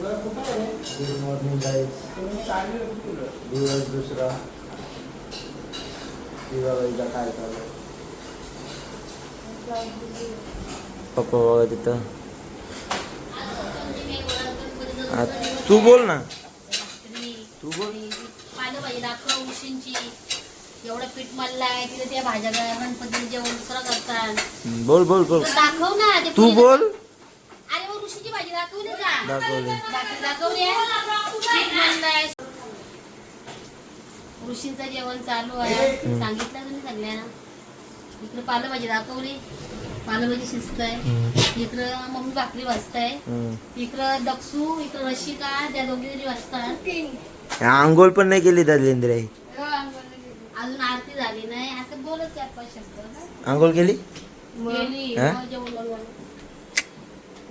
Good morning guys. दिवस दुसरा दिवाळीचा काय चालू. पप्पा बघा तिथं. तू बोल ना. तू बोल. पालेभाजी दाखव उशींची. एवढं पीठ मळलाय तिथे त्या भाज्या गणपतीने जेवण दुसरं करतात. बोल बोल बोल. दाखव ना. तू बोल. अरे मग उशीची भाजी दाखवली का? दाखवली. दाखवली. पीठ मळलाय. ऋषींचं जेवण चालू आहे. सांगितलं तुम्ही सगळ्यांना. इकडे पालेभाजी दाखवली. पालेभाजी शिजतंय. इकडं मम्मी भाकरी भाजताय. इकडं दक्षू इकडं रशिका त्या दोघी जरी वाजतात. आंघोळ पण नाही केली दलिंद्र. अजून आरती झाली नाही असं बोलत आपण शब्द. आंघोळ केली. गेली जेवण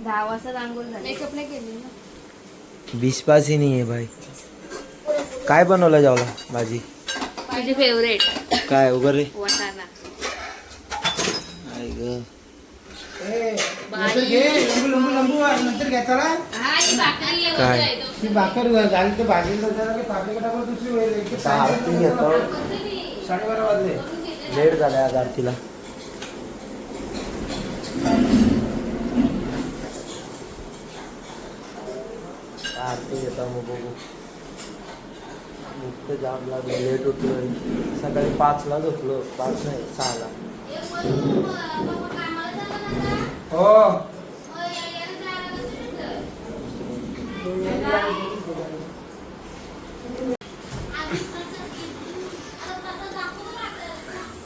10 वाजता आंघोळ झाली. मेकअप नाही केली ना. बिस्पासी नाही आहे भाई. काय बनवलं जेवला भाजी. माझी फेवरेट काय वगैरे वाटाणा. भाकर झाली तर भाजी आरती घेतो. 12:30 वाजले. लेट झाला आज आरतीला. आरती घेतो मग बघू. नुकतं जाम लागलं. लेट उठलो. सकाळी 5ला झोपलो. 5 नाही 6ला. हो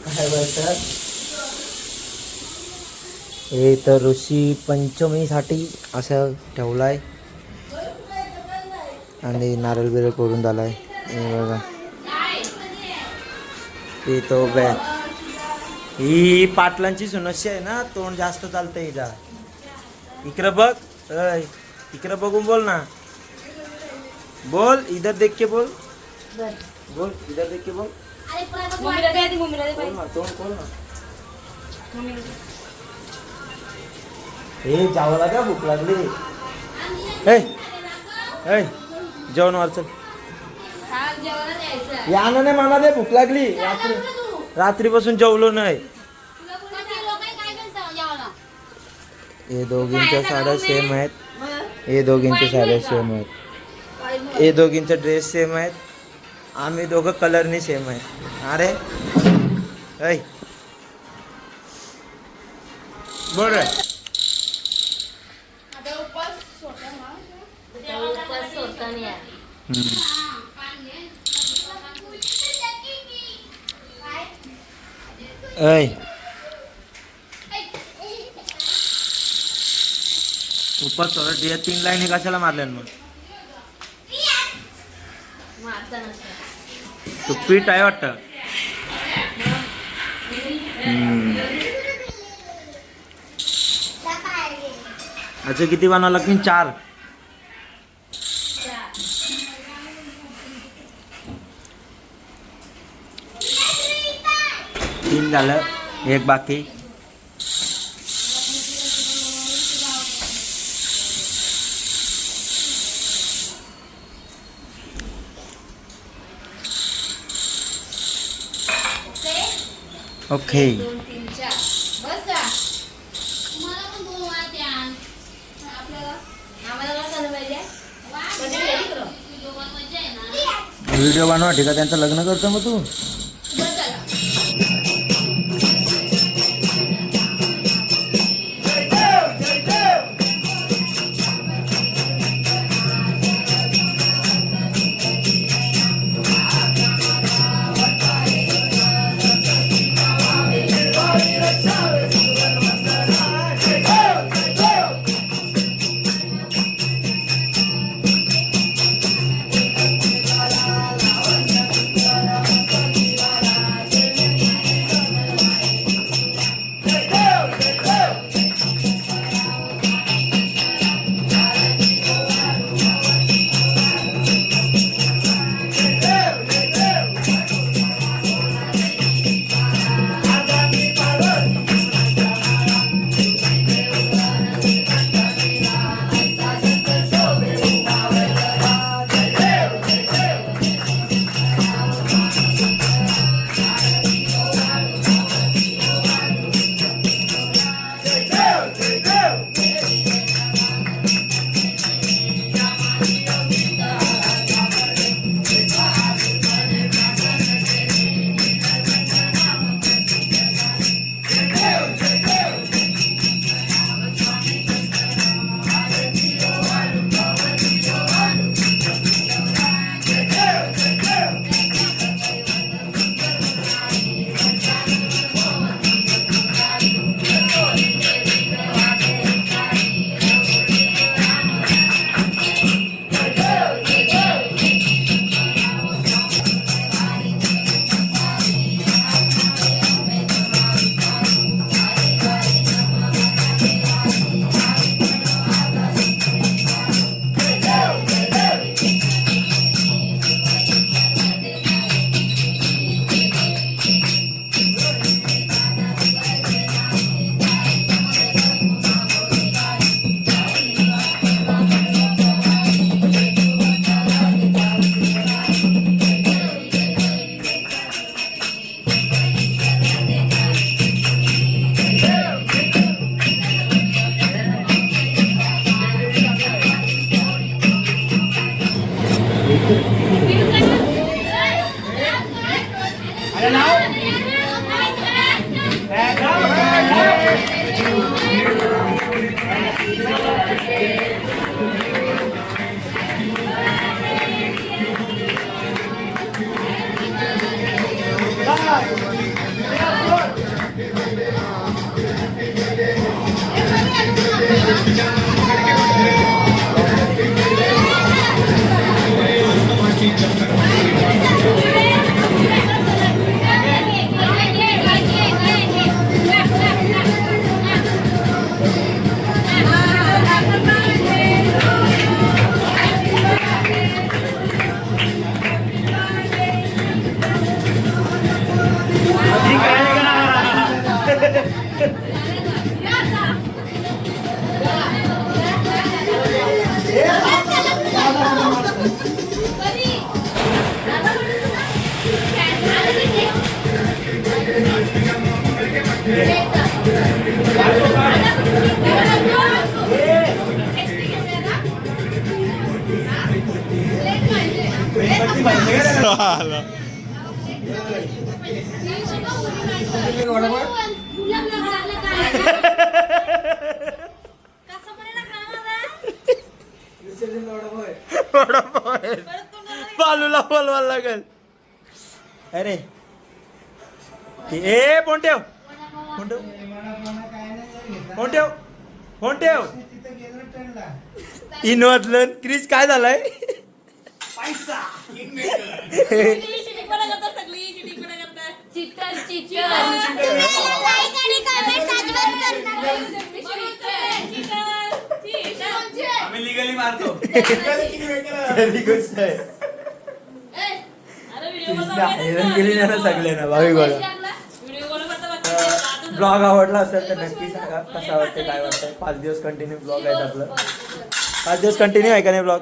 काय बोलतात. हे तर ऋषी पंचमीसाठी असं ठेवलाय आणि नारळ बिरळ करून झालाय. हे बघा ते तो बॅग. ही पाटलांची समस्या आहे ना. तोंड जास्त चालतं हिला. इकडं बघ. इकडं बघून बोल ना. बोल. इधर देख के बोल. बोल इधर देख के बोल. तोंड खोल ना. हे जावला का भूक लागली. जेवण वार चल. या ना नाही मला दे. भूक लागली. रात्रीपासून जेवलो नाही. हे दोघींच्या साड्या सेम आहेत. हे दोघींच्या साड्या सेम आहेत. हे दोघींचा ड्रेस सेम आहेत. आम्ही दोघं कलरनी सेम आहे. अरे बोल रे. उपास सोडत. या 3 लाईनी कशाला मारल्या मग. तो पीठ आहे वाटतं. अच्छा किती बनावं लागतील. 4. तीन झालं. एक बाकी. ओके. व्हिडिओ बनवा ठीक आहे. त्यांचं लग्न करतो मग तू. बालूला बोलवायला लागेल. अरे ए फोन ठेव, फोन ठेव, फोन ठेव, फोन ठेव. इनवतलं क्रिश काय झालंय? लिगली मारतो. सगळे ना भावी बघा. ब्लॉग आवडला असेल तर नक्की सांगा कसा वाटतं, काय वाटतं. 5 दिवस कंटिन्यू ब्लॉग आहेत आपलं. 5 दिवस कंटिन्यू आहे का नाही ब्लॉग?